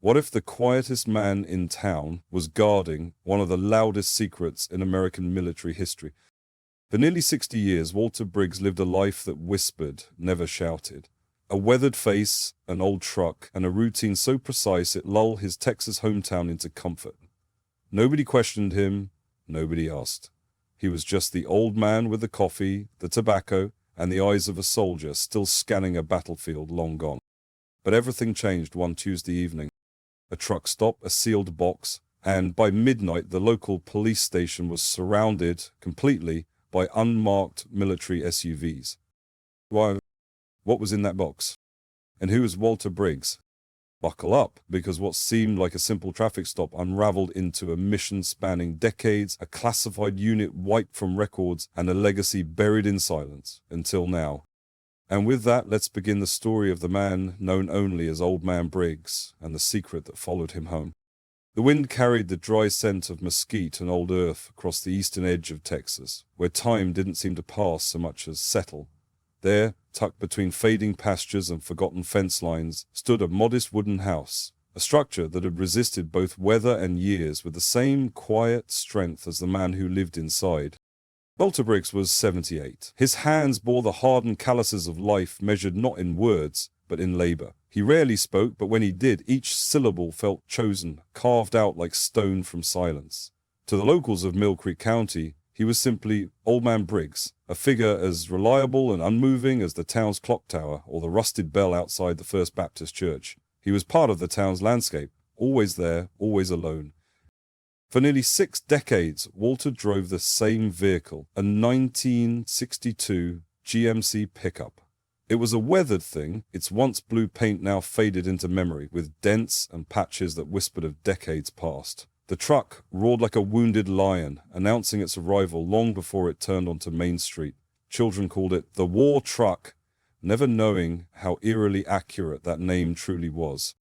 What if the quietest man in town was guarding one of the loudest secrets in American military history? For nearly 60 years, Walter Briggs lived a life that whispered, never shouted. A weathered face, an old truck, and a routine so precise it lulled his Texas hometown into comfort. Nobody questioned him, nobody asked. He was just the old man with the coffee, the tobacco, and the eyes of a soldier still scanning a battlefield long gone. But everything changed one Tuesday evening. A truck stop, a sealed box, and by midnight the local police station was surrounded completely by unmarked military SUVs. Why, what was in that box? And who was Walter Briggs? Buckle up, because what seemed like a simple traffic stop unraveled into a mission spanning decades, a classified unit wiped from records, and a legacy buried in silence, until now. And with that, let's begin the story of the man known only as Old Man Briggs, and the secret that followed him home. The wind carried the dry scent of mesquite and old earth across the eastern edge of Texas, where time didn't seem to pass so much as settle. There, tucked between fading pastures and forgotten fence lines, stood a modest wooden house, a structure that had resisted both weather and years with the same quiet strength as the man who lived inside. Walter Briggs was 78. His hands bore the hardened calluses of life measured not in words, but in labor. He rarely spoke, but when he did, each syllable felt chosen, carved out like stone from silence. To the locals of Mill Creek County, he was simply Old Man Briggs, a figure as reliable and unmoving as the town's clock tower or the rusted bell outside the First Baptist Church. He was part of the town's landscape, always there, always alone. For nearly 6 decades, Walter drove the same vehicle, a 1962 GMC pickup. It was a weathered thing, its once blue paint now faded into memory, with dents and patches that whispered of decades past. The truck roared like a wounded lion, announcing its arrival long before it turned onto Main Street. Children called it the War Truck, never knowing how eerily accurate that name truly was.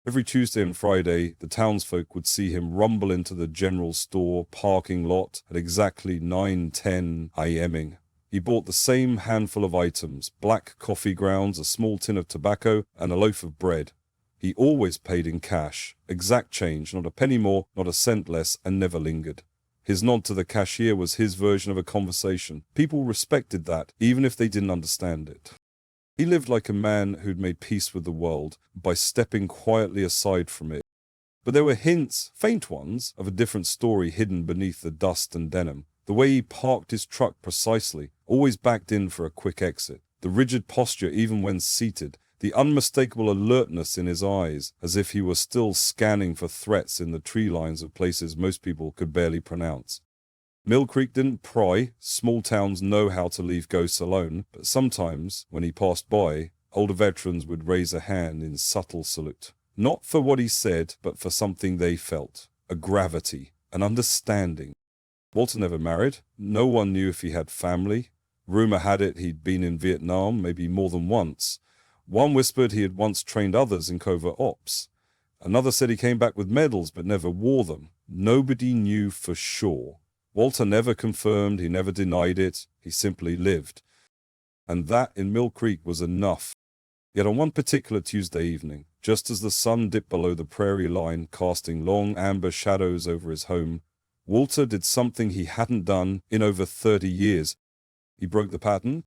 Every Tuesday and Friday, the townsfolk would see him rumble into the general store parking lot at exactly 9:10 a.m. He bought the same handful of items, black coffee grounds, a small tin of tobacco, and a loaf of bread. He always paid in cash, exact change, not a penny more, not a cent less, and never lingered. His nod to the cashier was his version of a conversation. People respected that, even if they didn't understand it. He lived like a man who'd made peace with the world by stepping quietly aside from it. But there were hints, faint ones, of a different story hidden beneath the dust and denim. The way he parked his truck precisely, always backed in for a quick exit. The rigid posture even when seated. The unmistakable alertness in his eyes, as if he were still scanning for threats in the tree lines of places most people could barely pronounce. Mill Creek didn't pry. Small towns know how to leave ghosts alone, but sometimes, when he passed by, older veterans would raise a hand in subtle salute. Not for what he said, but for something they felt. A gravity, an understanding. Walter never married. No one knew if he had family. Rumor had it he'd been in Vietnam, maybe more than once. One whispered he had once trained others in covert ops. Another said he came back with medals but never wore them. Nobody knew for sure. Walter never confirmed, he never denied it, he simply lived. And that in Mill Creek was enough. Yet on one particular Tuesday evening, just as the sun dipped below the prairie line, casting long amber shadows over his home, Walter did something he hadn't done in over 30 years. He broke the pattern.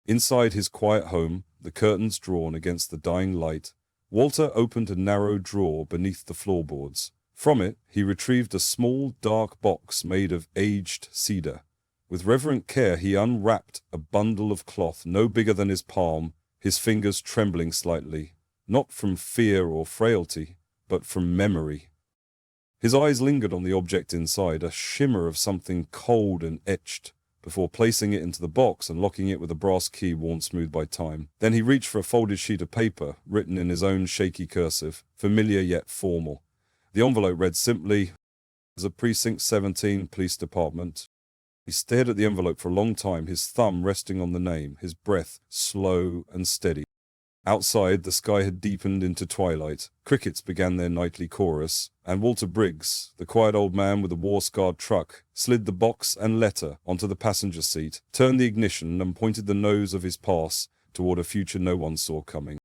Inside his quiet home, the curtains drawn against the dying light, Walter opened a narrow drawer beneath the floorboards. From it, he retrieved a small, dark box made of aged cedar. With reverent care, he unwrapped a bundle of cloth no bigger than his palm, his fingers trembling slightly, not from fear or frailty, but from memory. His eyes lingered on the object inside, a shimmer of something cold and etched, before placing it into the box and locking it with a brass key worn smooth by time. Then he reached for a folded sheet of paper, written in his own shaky cursive, familiar yet formal. The envelope read simply, "As a Precinct 17 Police Department." He stared at the envelope for a long time, his thumb resting on the name, his breath slow and steady. Outside, the sky had deepened into twilight. Crickets began their nightly chorus, and Walter Briggs, the quiet old man with the war-scarred truck, slid the box and letter onto the passenger seat, turned the ignition, and pointed the nose of his pass toward a future no one saw coming.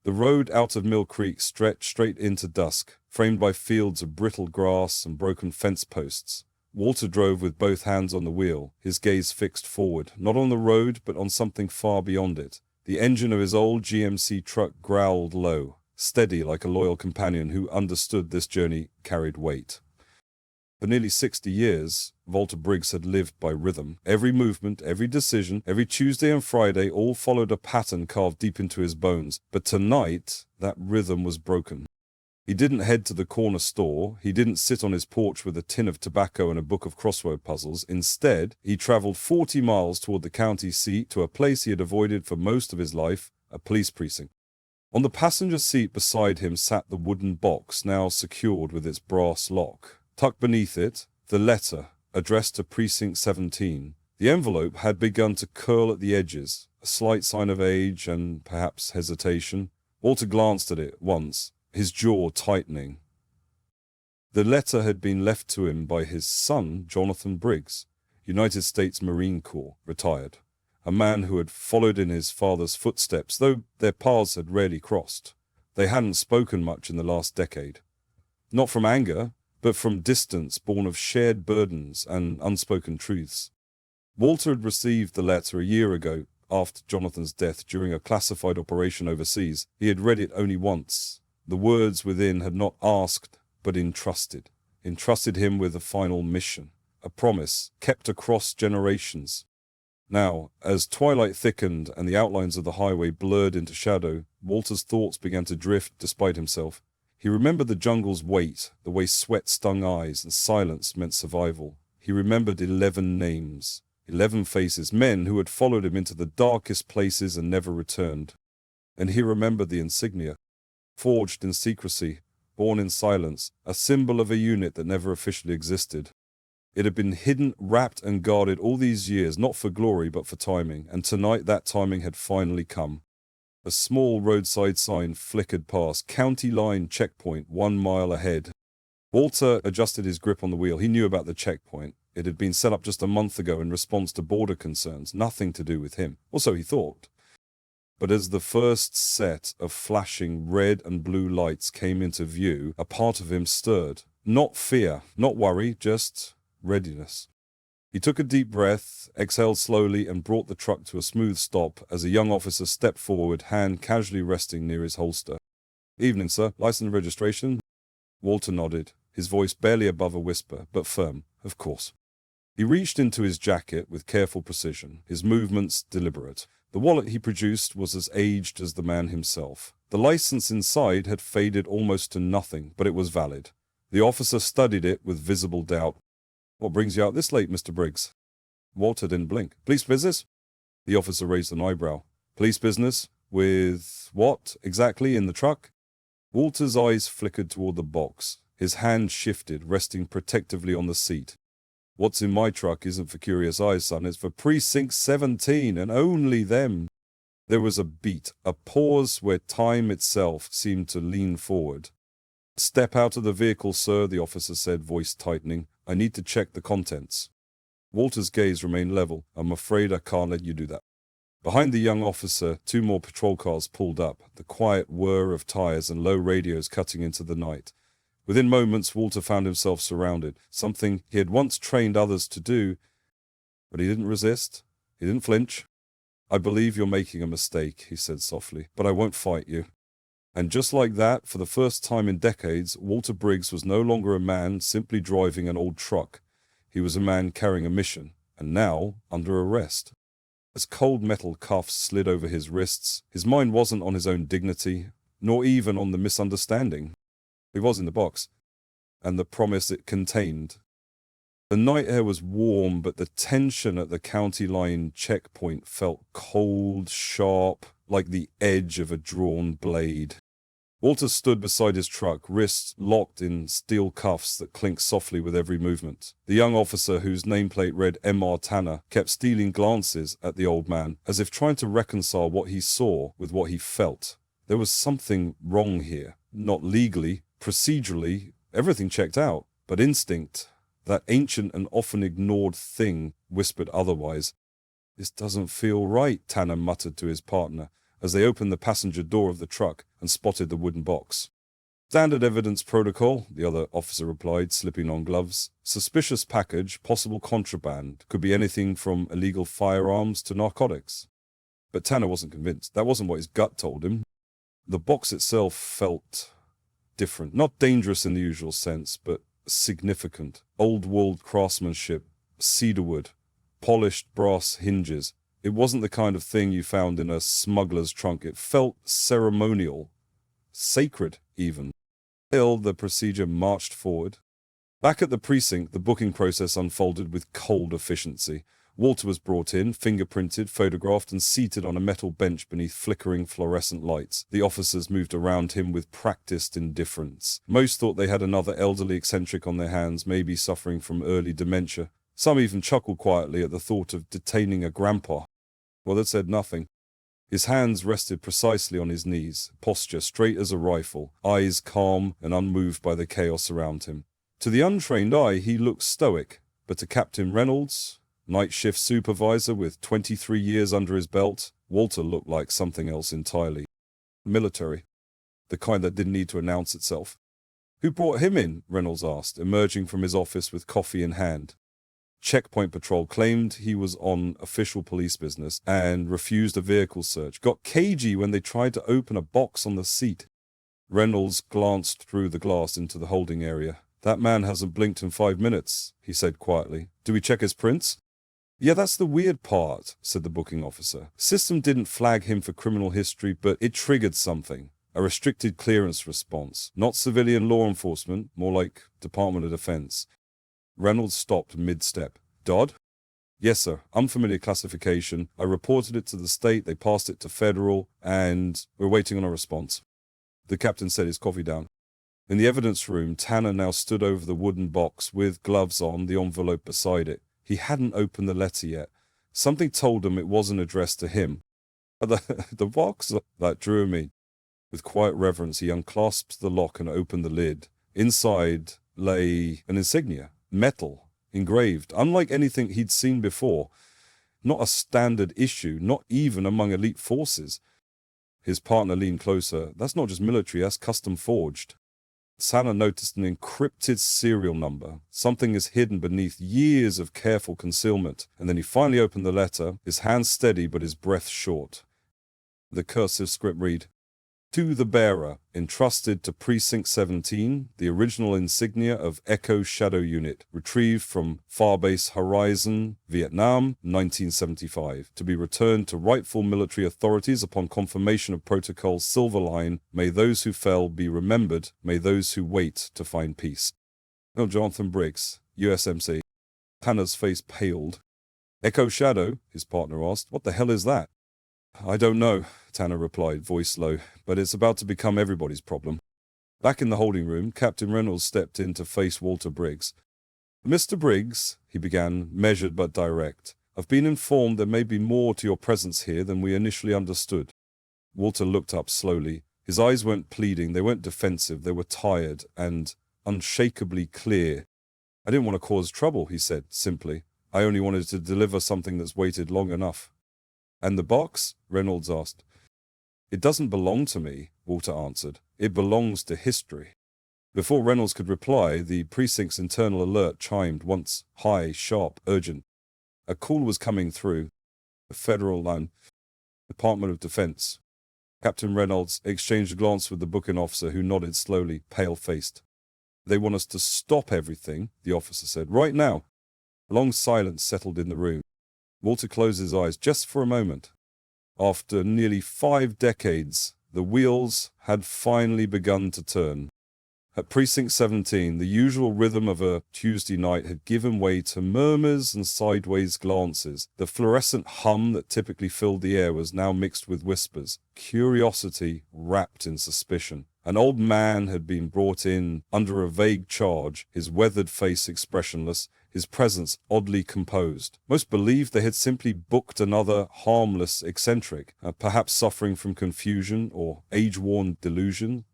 The road out of Mill Creek stretched straight into dusk, framed by fields of brittle grass and broken fence posts. Walter drove with both hands on the wheel, his gaze fixed forward, not on the road, but on something far beyond it. The engine of his old GMC truck growled low, steady like a loyal companion who understood this journey carried weight. For nearly 60 years, Walter Briggs had lived by rhythm. Every movement, every decision, every Tuesday and Friday all followed a pattern carved deep into his bones. But tonight, that rhythm was broken. He didn't head to the corner store. He didn't sit on his porch with a tin of tobacco and a book of crossword puzzles. Instead, he traveled 40 miles toward the county seat to a place he had avoided for most of his life, a police precinct. On the passenger seat beside him sat the wooden box, now secured with its brass lock. Tucked beneath it, the letter, addressed to Precinct 17. The envelope had begun to curl at the edges, a slight sign of age and perhaps hesitation. Walter glanced at it once, his jaw tightening. The letter had been left to him by his son, Jonathan Briggs, United States Marine Corps, retired, a man who had followed in his father's footsteps, though their paths had rarely crossed. They hadn't spoken much in the last decade. Not from anger, but from distance born of shared burdens and unspoken truths. Walter had received the letter a year ago after Jonathan's death during a classified operation overseas. He had read it only once. The words within had not asked, but entrusted him with a final mission, a promise kept across generations. Now, as twilight thickened and the outlines of the highway blurred into shadow, Walter's thoughts began to drift despite himself. He remembered the jungle's weight, the way sweat stung eyes and silence meant survival. He remembered 11 names, 11 faces, men who had followed him into the darkest places and never returned. And he remembered the insignia, forged in secrecy, born in silence, a symbol of a unit that never officially existed. It had been hidden, wrapped and guarded all these years, not for glory but for timing, and tonight that timing had finally come. A small roadside sign flickered past, County Line Checkpoint, 1 mile ahead. Walter adjusted his grip on the wheel. He knew about the checkpoint. It had been set up just a month ago in response to border concerns, nothing to do with him, or so he thought. But as the first set of flashing red and blue lights came into view, a part of him stirred. Not fear, not worry, just readiness. He took a deep breath, exhaled slowly, and brought the truck to a smooth stop as a young officer stepped forward, hand casually resting near his holster. "Evening, sir. License and registration?" Walter nodded, his voice barely above a whisper, but firm. "Of course." He reached into his jacket with careful precision, his movements deliberate. The wallet he produced was as aged as the man himself. The license inside had faded almost to nothing, but it was valid. The officer studied it with visible doubt. "What brings you out this late, Mr. Briggs?" Walter didn't blink. "Police business?" The officer raised an eyebrow. "Police business? With what, exactly, in the truck?" Walter's eyes flickered toward the box. His hand shifted, resting protectively on the seat. "What's in my truck isn't for curious eyes, son. It's for Precinct 17, and only them." There was a beat, a pause where time itself seemed to lean forward. "Step out of the vehicle, sir," the officer said, voice tightening. "I need to check the contents." Walter's gaze remained level. "I'm afraid I can't let you do that." Behind the young officer, 2 more patrol cars pulled up, the quiet whir of tires and low radios cutting into the night. Within moments, Walter found himself surrounded, something he had once trained others to do, but he didn't resist. He didn't flinch. "I believe you're making a mistake," he said softly, "but I won't fight you." And just like that, for the first time in decades, Walter Briggs was no longer a man simply driving an old truck. He was a man carrying a mission, and now under arrest. As cold metal cuffs slid over his wrists, his mind wasn't on his own dignity, nor even on the misunderstanding. He was in the box, and the promise it contained. The night air was warm, but the tension at the county line checkpoint felt cold, sharp, like the edge of a drawn blade. Walter stood beside his truck, wrists locked in steel cuffs that clinked softly with every movement. The young officer, whose nameplate read M.R. Tanner, kept stealing glances at the old man, as if trying to reconcile what he saw with what he felt. There was something wrong here. Not legally, procedurally, everything checked out. But instinct, that ancient and often ignored thing, whispered otherwise. "This doesn't feel right," Tanner muttered to his partner. as they opened the passenger door of the truck and spotted the wooden box. "Standard evidence protocol," the other officer replied, slipping on gloves. "Suspicious package, possible contraband. Could be anything from illegal firearms to narcotics." But Tanner wasn't convinced. That wasn't what his gut told him. The box itself felt different. Not dangerous in the usual sense, but significant. Old-world craftsmanship, cedarwood, polished brass hinges. It wasn't the kind of thing you found in a smuggler's trunk. It felt ceremonial, sacred even. Till the procedure marched forward. Back at the precinct, the booking process unfolded with cold efficiency. Walter was brought in, fingerprinted, photographed, and seated on a metal bench beneath flickering fluorescent lights. The officers moved around him with practiced indifference. Most thought they had another elderly eccentric on their hands, maybe suffering from early dementia. Some even chuckled quietly at the thought of detaining a grandpa. Willard said nothing. His hands rested precisely on his knees, posture straight as a rifle, eyes calm and unmoved by the chaos around him. To the untrained eye, he looked stoic, but to Captain Reynolds, night shift supervisor with 23 years under his belt, Walter looked like something else entirely. Military. The kind that didn't need to announce itself. "Who brought him in?" Reynolds asked, emerging from his office with coffee in hand. Checkpoint Patrol claimed he was on official police business and refused a vehicle search. Got cagey when they tried to open a box on the seat. Reynolds glanced through the glass into the holding area. "That man hasn't blinked in 5 minutes, he said quietly. "Do we check his prints?" "Yeah, that's the weird part," said the booking officer. "System didn't flag him for criminal history, but it triggered something. A restricted clearance response. Not civilian law enforcement, more like Department of Defense." Reynolds stopped mid-step. "Dodd?" "Yes, sir. Unfamiliar classification. I reported it to the state, they passed it to federal, and we're waiting on a response." The captain set his coffee down. In the evidence room, Tanner now stood over the wooden box with gloves on, the envelope beside it. He hadn't opened the letter yet. Something told him it wasn't addressed to him. But the box? That drew me. With quiet reverence, he unclasped the lock and opened the lid. Inside lay an insignia. Metal, engraved, unlike anything he'd seen before. Not a standard issue, not even among elite forces. His partner leaned closer. "That's not just military, that's custom forged." Tanner noticed an encrypted serial number. Something is hidden beneath years of careful concealment. And then he finally opened the letter, his hand steady but his breath short. The cursive script read, "To the bearer, entrusted to Precinct 17, the original insignia of Echo Shadow Unit, retrieved from Farbase Horizon, Vietnam, 1975, to be returned to rightful military authorities upon confirmation of Protocol Silverline. May those who fell be remembered, may those who wait to find peace." Oh, Jonathan Briggs, USMC. Tanner's face paled. "Echo Shadow?" his partner asked. "What the hell is that?" "I don't know," Tanner replied, voice low, "but it's about to become everybody's problem." Back in the holding room, Captain Reynolds stepped in to face Walter Briggs. "Mr. Briggs," he began, measured but direct, "I've been informed there may be more to your presence here than we initially understood." Walter looked up slowly. His eyes weren't pleading, they weren't defensive, they were tired and unshakably clear. "I didn't want to cause trouble," he said, simply. "I only wanted to deliver something that's waited long enough." "And the box?" Reynolds asked. "It doesn't belong to me," Walter answered. "It belongs to history." Before Reynolds could reply, the precinct's internal alert chimed once, high, sharp, urgent. A call was coming through. The Federal Line, Department of Defense. Captain Reynolds exchanged a glance with the booking officer, who nodded slowly, pale-faced. "They want us to stop everything," the officer said, "right now." A long silence settled in the room. Walter closed his eyes just for a moment. After nearly 5 decades, the wheels had finally begun to turn. At Precinct 17, the usual rhythm of a Tuesday night had given way to murmurs and sideways glances. The fluorescent hum that typically filled the air was now mixed with whispers, curiosity wrapped in suspicion. An old man had been brought in under a vague charge, his weathered face expressionless, his presence oddly composed. Most believed they had simply booked another harmless eccentric, perhaps suffering from confusion or age-worn delusion.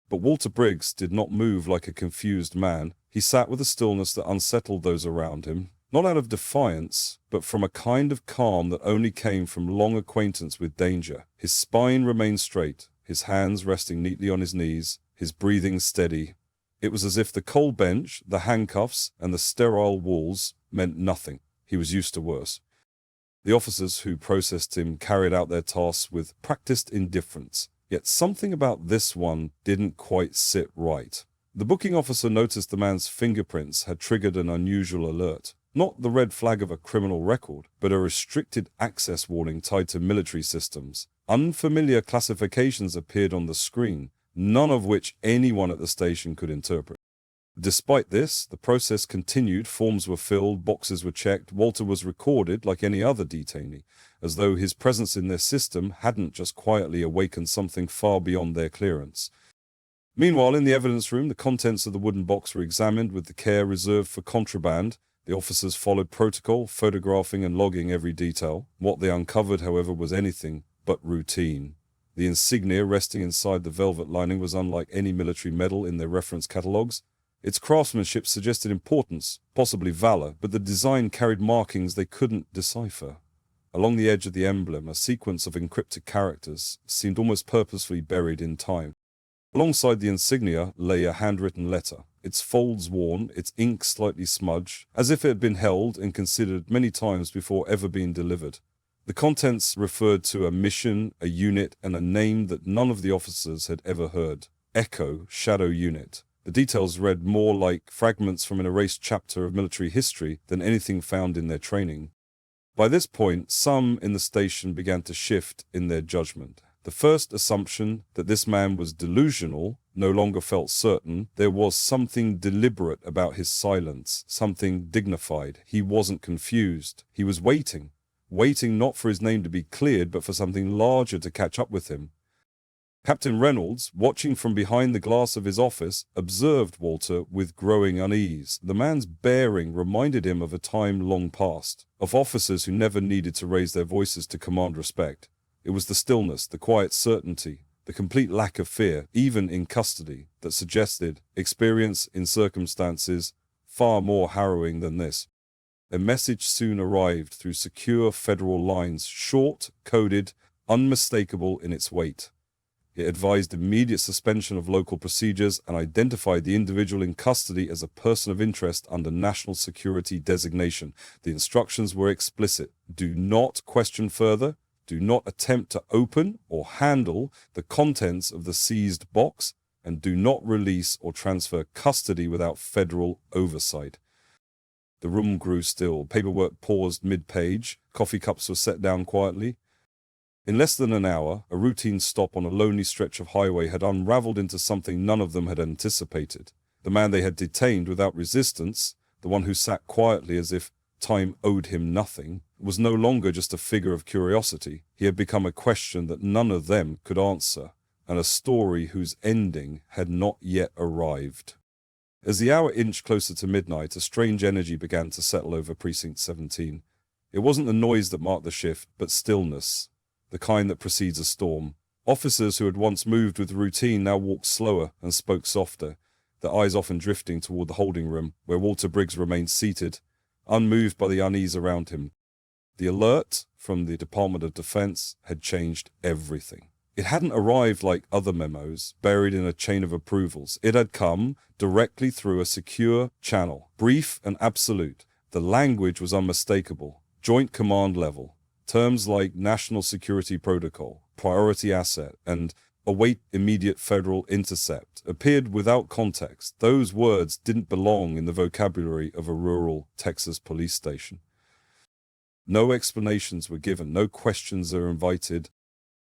But Walter Briggs did not move like a confused man. He sat with a stillness that unsettled those around him. not out of defiance, but from a kind of calm that only came from long acquaintance with danger. His spine remained straight, his hands resting neatly on his knees, his breathing steady. It was as if the cold bench, the handcuffs, and the sterile walls meant nothing. He was used to worse. The officers who processed him carried out their tasks with practiced indifference. Yet something about this one didn't quite sit right. The booking officer noticed the man's fingerprints had triggered an unusual alert. Not the red flag of a criminal record, but a restricted access warning tied to military systems. Unfamiliar classifications appeared on the screen, none of which anyone at the station could interpret. Despite this, the process continued, forms were filled, boxes were checked, Walter was recorded like any other detainee, as though his presence in their system hadn't just quietly awakened something far beyond their clearance. Meanwhile, in the evidence room, the contents of the wooden box were examined with the care reserved for contraband. The officers followed protocol, photographing and logging every detail. What they uncovered, however, was anything but routine. The insignia resting inside the velvet lining was unlike any military medal in their reference catalogues. Its craftsmanship suggested importance, possibly valor, but the design carried markings they couldn't decipher. Along the edge of the emblem, a sequence of encrypted characters seemed almost purposefully buried in time. Alongside the insignia lay a handwritten letter, its folds worn, its ink slightly smudged, as if it had been held and considered many times before ever being delivered. The contents referred to a mission, a unit, and a name that none of the officers had ever heard. Echo Shadow Unit. The details read more like fragments from an erased chapter of military history than anything found in their training. By this point, some in the station began to shift in their judgment. The first assumption that this man was delusional no longer felt certain. There was something deliberate about his silence, something dignified. He wasn't confused. He was waiting not for his name to be cleared, but for something larger to catch up with him. Captain Reynolds, watching from behind the glass of his office, observed Walter with growing unease. The man's bearing reminded him of a time long past, of officers who never needed to raise their voices to command respect. It was the stillness, the quiet certainty, the complete lack of fear, even in custody, that suggested experience in circumstances far more harrowing than this. A message soon arrived through secure federal lines, short, coded, unmistakable in its weight. It advised immediate suspension of local procedures and identified the individual in custody as a person of interest under national security designation. The instructions were explicit. Do not question further. Do not attempt to open or handle the contents of the seized box, and do not release or transfer custody without federal oversight. The room grew still. Paperwork paused mid-page. Coffee cups were set down quietly. In less than an hour, a routine stop on a lonely stretch of highway had unraveled into something none of them had anticipated. The man they had detained without resistance, the one who sat quietly as if time owed him nothing, was no longer just a figure of curiosity. He had become a question that none of them could answer, and a story whose ending had not yet arrived. As the hour inched closer to midnight, a strange energy began to settle over Precinct 17. It wasn't the noise that marked the shift, but stillness. The kind that precedes a storm. Officers who had once moved with routine now walked slower and spoke softer, their eyes often drifting toward the holding room, where Walter Briggs remained seated, unmoved by the unease around him. The alert from the Department of Defense had changed everything. It hadn't arrived like other memos, buried in a chain of approvals. It had come directly through a secure channel, brief and absolute. The language was unmistakable, joint command level. Terms like national security protocol, priority asset, and await immediate federal intercept appeared without context. Those words didn't belong in the vocabulary of a rural Texas police station. No explanations were given, no questions were invited.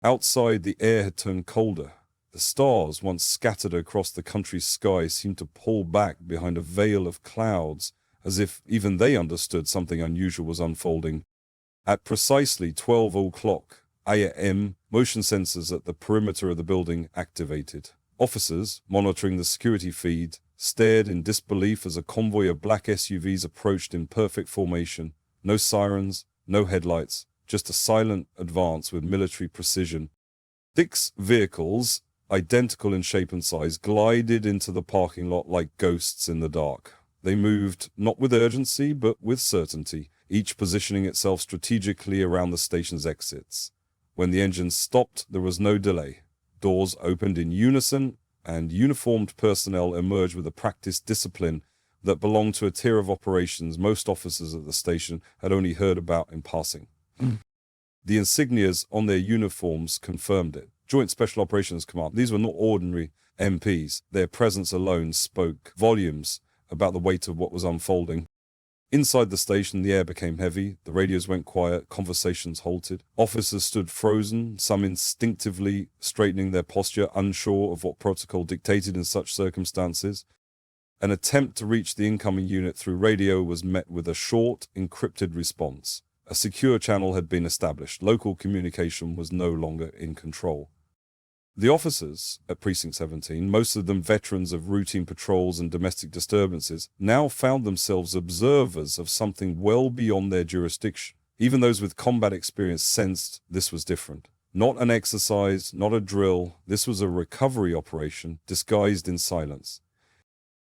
Outside, the air had turned colder. The stars, once scattered across the country's sky, seemed to pull back behind a veil of clouds, as if even they understood something unusual was unfolding. At precisely 12 o'clock a.m., motion sensors at the perimeter of the building activated. Officers, monitoring the security feed, stared in disbelief as a convoy of black SUVs approached in perfect formation. No sirens, no headlights, just a silent advance with military precision. 6 vehicles, identical in shape and size, glided into the parking lot like ghosts in the dark. They moved not with urgency, but with certainty, each positioning itself strategically around the station's exits. When the engines stopped, there was no delay. Doors opened in unison, and uniformed personnel emerged with a practiced discipline that belonged to a tier of operations most officers at the station had only heard about in passing. The insignias on their uniforms confirmed it. Joint Special Operations Command. These were not ordinary MPs. Their presence alone spoke volumes about the weight of what was unfolding. Inside the station, the air became heavy, the radios went quiet, conversations halted. Officers stood frozen, some instinctively straightening their posture, unsure of what protocol dictated in such circumstances. An attempt to reach the incoming unit through radio was met with a short, encrypted response. A secure channel had been established. Local communication was no longer in control. The officers at Precinct 17, most of them veterans of routine patrols and domestic disturbances, now found themselves observers of something well beyond their jurisdiction. Even those with combat experience sensed this was different. Not an exercise, not a drill. This was a recovery operation disguised in silence.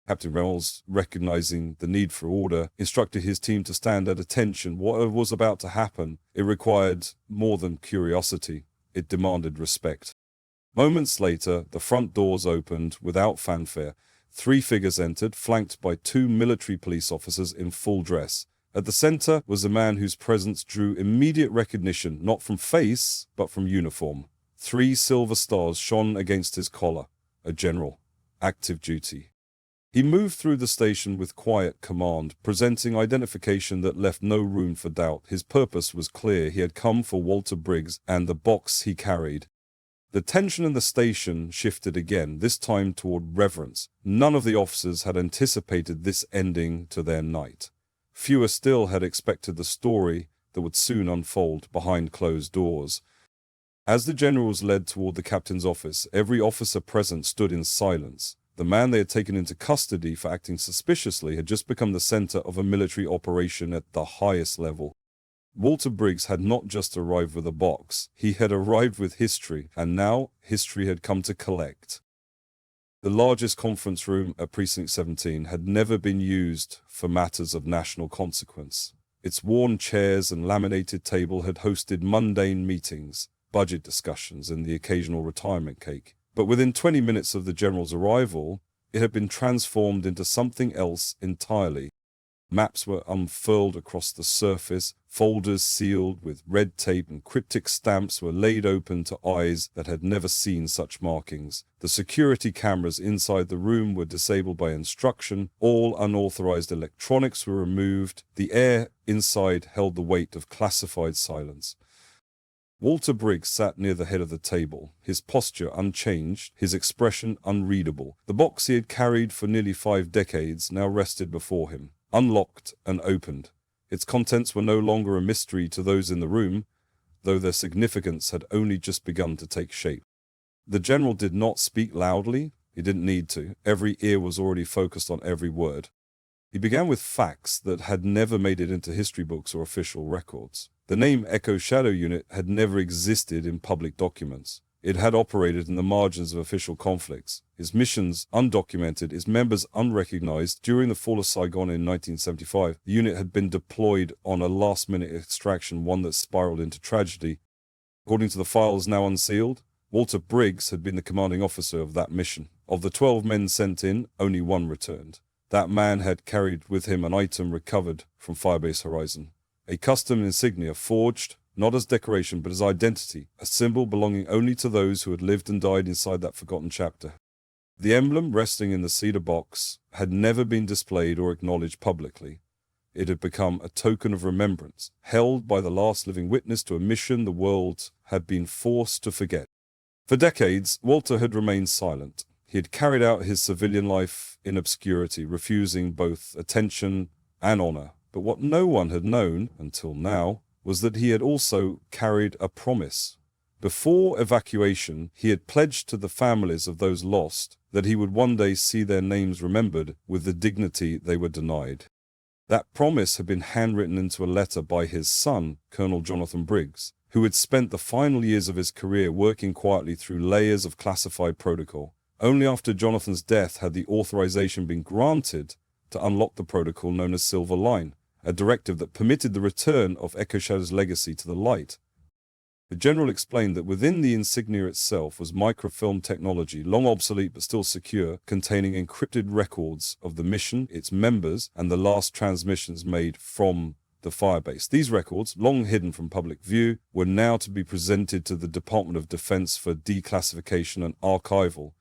Captain Reynolds, recognizing the need for order, instructed his team to stand at attention. What was about to happen, it required more than curiosity. It demanded respect. Moments later, the front doors opened without fanfare. 3 figures entered, flanked by 2 military police officers in full dress. At the center was a man whose presence drew immediate recognition, not from face, but from uniform. 3 silver stars shone against his collar. A general. Active duty. He moved through the station with quiet command, presenting identification that left no room for doubt. His purpose was clear. He had come for Walter Briggs and the box he carried. The tension in the station shifted again, this time toward reverence. None of the officers had anticipated this ending to their night. Fewer still had expected the story that would soon unfold behind closed doors. As the generals led toward the captain's office, every officer present stood in silence. The man they had taken into custody for acting suspiciously had just become the center of a military operation at the highest level. Walter Briggs had not just arrived with a box, he had arrived with history, and now history had come to collect. The largest conference room at Precinct 17 had never been used for matters of national consequence. Its worn chairs and laminated table had hosted mundane meetings, budget discussions, and the occasional retirement cake. But within 20 minutes of the general's arrival, it had been transformed into something else entirely. Maps were unfurled across the surface, folders sealed with red tape and cryptic stamps were laid open to eyes that had never seen such markings. The security cameras inside the room were disabled by instruction, all unauthorized electronics were removed, the air inside held the weight of classified silence. Walter Briggs sat near the head of the table, his posture unchanged, his expression unreadable. The box he had carried for nearly 5 decades now rested before him, unlocked and opened. Its contents were no longer a mystery to those in the room, though their significance had only just begun to take shape. The general did not speak loudly. He didn't need to. Every ear was already focused on every word. He began with facts that had never made it into history books or official records. The name Echo Shadow Unit had never existed in public documents. It had operated in the margins of official conflicts. Its missions undocumented, its members unrecognized. During the fall of Saigon in 1975, the unit had been deployed on a last-minute extraction, one that spiraled into tragedy. According to the files now unsealed, Walter Briggs had been the commanding officer of that mission. Of the 12 men sent in, only 1 returned. That man had carried with him an item recovered from Firebase Horizon. A custom insignia forged, not as decoration but as identity, a symbol belonging only to those who had lived and died inside that forgotten chapter. The emblem resting in the cedar box had never been displayed or acknowledged publicly. It had become a token of remembrance, held by the last living witness to a mission the world had been forced to forget. For decades, Walter had remained silent. He had carried out his civilian life in obscurity, refusing both attention and honor. But what no one had known, until now, was that he had also carried a promise. Before evacuation, he had pledged to the families of those lost that he would one day see their names remembered with the dignity they were denied. That promise had been handwritten into a letter by his son, Colonel Jonathan Briggs, who had spent the final years of his career working quietly through layers of classified protocol. Only after Jonathan's death had the authorization been granted to unlock the protocol known as Silver Line, a directive that permitted the return of Echo Shadow's legacy to the light. The general explained that within the insignia itself was microfilm technology, long obsolete but still secure, containing encrypted records of the mission, its members, and the last transmissions made from the firebase. These records, long hidden from public view, were now to be presented to the Department of Defense for declassification and archival.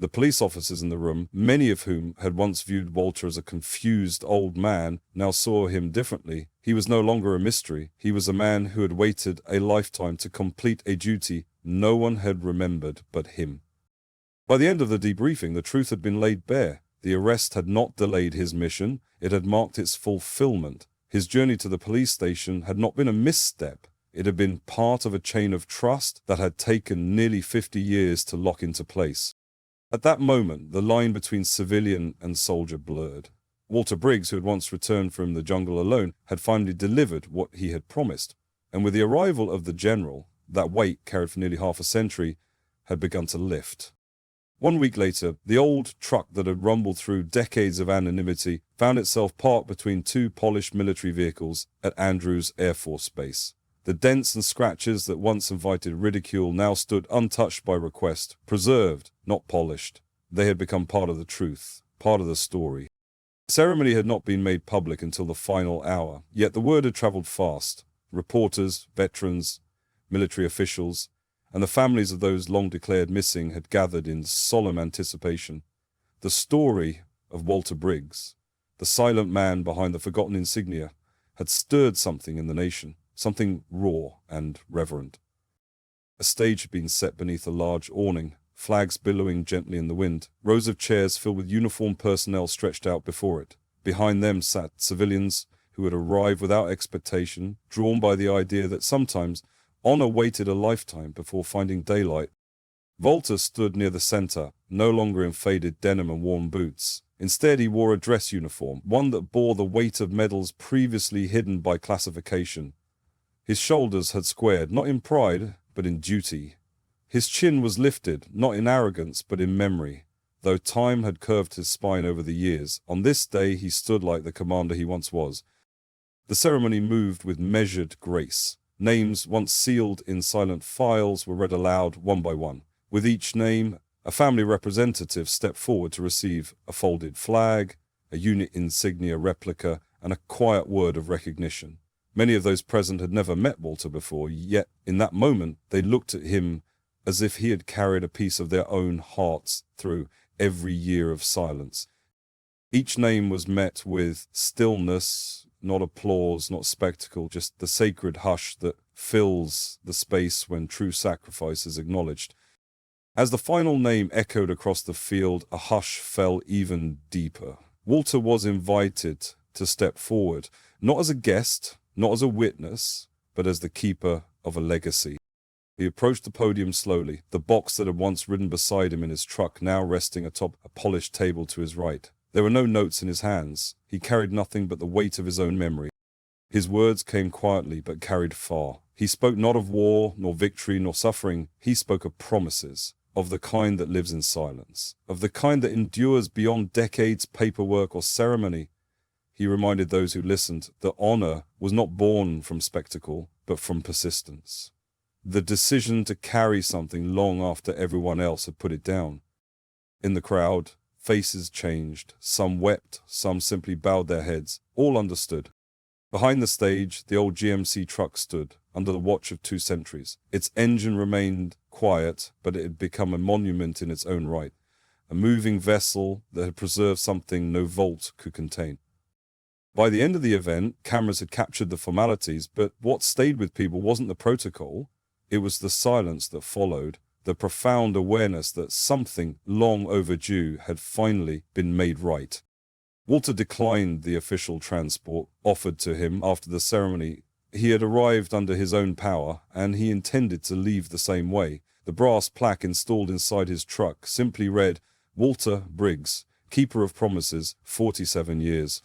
The police officers in the room, many of whom had once viewed Walter as a confused old man, now saw him differently. He was no longer a mystery. He was a man who had waited a lifetime to complete a duty no one had remembered but him. By the end of the debriefing, the truth had been laid bare. The arrest had not delayed his mission. It had marked its fulfillment. His journey to the police station had not been a misstep. It had been part of a chain of trust that had taken nearly 50 years to lock into place. At that moment, the line between civilian and soldier blurred. Walter Briggs, who had once returned from the jungle alone, had finally delivered what he had promised. And with the arrival of the general, that weight, carried for nearly half a century, had begun to lift. 1 week later, the old truck that had rumbled through decades of anonymity found itself parked between two polished military vehicles at Andrews Air Force Base. The dents and scratches that once invited ridicule now stood untouched by request, preserved, not polished. They had become part of the truth, part of the story. The ceremony had not been made public until the final hour, yet the word had traveled fast. Reporters, veterans, military officials, and the families of those long declared missing had gathered in solemn anticipation. The story of Walter Briggs, the silent man behind the forgotten insignia, had stirred something in the nation. Something raw and reverent. A stage had been set beneath a large awning, flags billowing gently in the wind. Rows of chairs filled with uniformed personnel stretched out before it. Behind them sat civilians who had arrived without expectation, drawn by the idea that sometimes honor waited a lifetime before finding daylight. Walter stood near the center, no longer in faded denim and worn boots. Instead, he wore a dress uniform, one that bore the weight of medals previously hidden by classification. His shoulders had squared, not in pride, but in duty. His chin was lifted, not in arrogance, but in memory. Though time had curved his spine over the years, on this day he stood like the commander he once was. The ceremony moved with measured grace. Names, once sealed in silent files, were read aloud one by one. With each name, a family representative stepped forward to receive a folded flag, a unit insignia replica, and a quiet word of recognition. Many of those present had never met Walter before, yet in that moment they looked at him as if he had carried a piece of their own hearts through every year of silence. Each name was met with stillness, not applause, not spectacle, just the sacred hush that fills the space when true sacrifice is acknowledged. As the final name echoed across the field, a hush fell even deeper. Walter was invited to step forward, not as a guest, not as a witness, but as the keeper of a legacy. He approached the podium slowly, the box that had once ridden beside him in his truck now resting atop a polished table to his right. There were no notes in his hands. He carried nothing but the weight of his own memory. His words came quietly but carried far. He spoke not of war, nor victory, nor suffering. He spoke of promises, of the kind that lives in silence, of the kind that endures beyond decades, paperwork, or ceremony. He reminded those who listened that honor was not born from spectacle, but from persistence. The decision to carry something long after everyone else had put it down. In the crowd, faces changed. Some wept, some simply bowed their heads. All understood. Behind the stage, the old GMC truck stood, under the watch of 2 sentries. Its engine remained quiet, but it had become a monument in its own right, a moving vessel that had preserved something no vault could contain. By the end of the event, cameras had captured the formalities, but what stayed with people wasn't the protocol. It was the silence that followed, the profound awareness that something long overdue had finally been made right. Walter declined the official transport offered to him after the ceremony. He had arrived under his own power, and he intended to leave the same way. The brass plaque installed inside his truck simply read, Walter Briggs, Keeper of Promises, 47 years.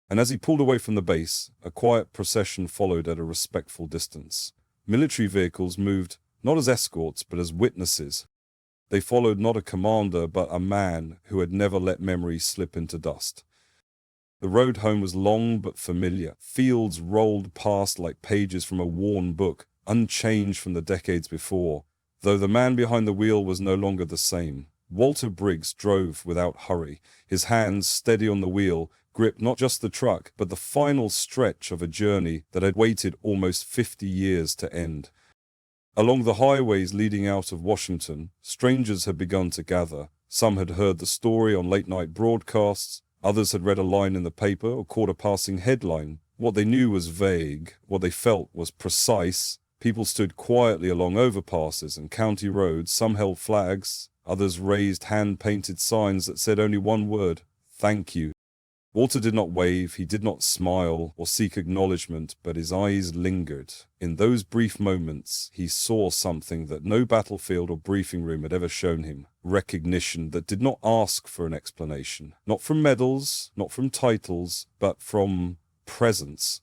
And as he pulled away from the base, a quiet procession followed at a respectful distance. Military vehicles moved not as escorts, but as witnesses. They followed not a commander, but a man who had never let memory slip into dust. The road home was long but familiar. Fields rolled past like pages from a worn book, unchanged from the decades before, though the man behind the wheel was no longer the same. Walter Briggs drove without hurry, his hands steady on the wheel, gripped not just the truck, but the final stretch of a journey that had waited almost 50 years to end. Along the highways leading out of Washington, strangers had begun to gather. Some had heard the story on late-night broadcasts, others had read a line in the paper or caught a passing headline. What they knew was vague, what they felt was precise. People stood quietly along overpasses and county roads, some held flags, others raised hand-painted signs that said only one word: thank you. Walter did not wave, he did not smile or seek acknowledgement, but his eyes lingered. In those brief moments, he saw something that no battlefield or briefing room had ever shown him. Recognition that did not ask for an explanation. Not from medals, not from titles, but from presence.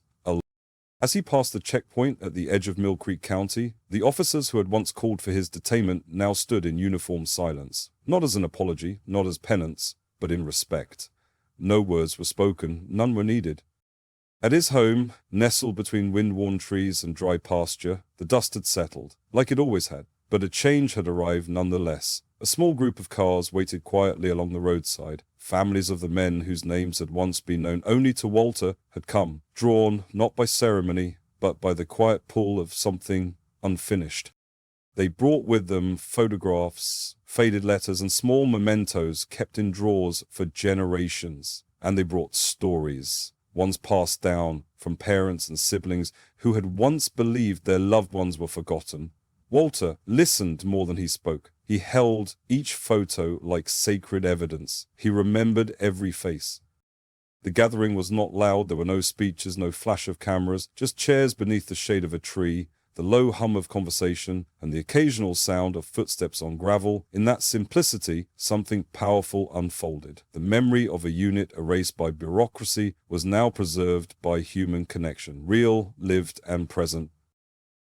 As he passed the checkpoint at the edge of Mill Creek County, the officers who had once called for his detainment now stood in uniform silence. Not as an apology, not as penance, but in respect. No words were spoken, none were needed. At his home, nestled between wind-worn trees and dry pasture, the dust had settled, like it always had, but a change had arrived nonetheless. A small group of cars waited quietly along the roadside. Families of the men whose names had once been known only to Walter had come, drawn not by ceremony, but by the quiet pull of something unfinished. They brought with them photographs, faded letters, and small mementos kept in drawers for generations. And they brought stories, ones passed down from parents and siblings who had once believed their loved ones were forgotten. Walter listened more than he spoke. He held each photo like sacred evidence. He remembered every face. The gathering was not loud. There were no speeches, no flash of cameras, just chairs beneath the shade of a tree, the low hum of conversation, and the occasional sound of footsteps on gravel. In that simplicity, something powerful unfolded. The memory of a unit erased by bureaucracy was now preserved by human connection, real, lived, and present.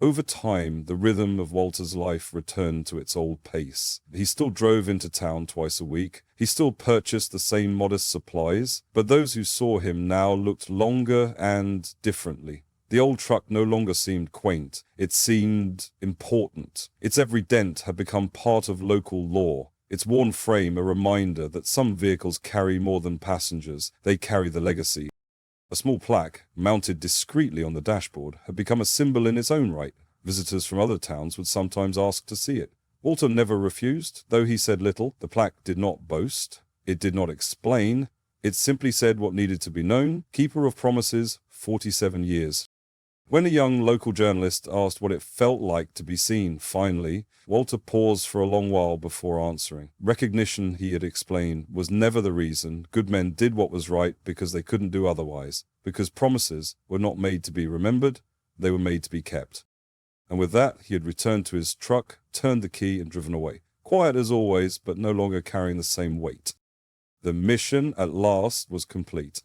Over time, the rhythm of Walter's life returned to its old pace. He still drove into town twice a week. He still purchased the same modest supplies, but those who saw him now looked longer and differently. The old truck no longer seemed quaint. It seemed important. Its every dent had become part of local law. Its worn frame a reminder that some vehicles carry more than passengers. They carry the legacy. A small plaque, mounted discreetly on the dashboard, had become a symbol in its own right. Visitors from other towns would sometimes ask to see it. Walter never refused, though he said little. The plaque did not boast. It did not explain. It simply said what needed to be known. Keeper of promises, 47 years. When a young local journalist asked what it felt like to be seen, finally, Walter paused for a long while before answering. Recognition, he had explained, was never the reason. Good men did what was right because they couldn't do otherwise, because promises were not made to be remembered, they were made to be kept. And with that, he had returned to his truck, turned the key, and driven away. Quiet as always, but no longer carrying the same weight. The mission, at last, was complete.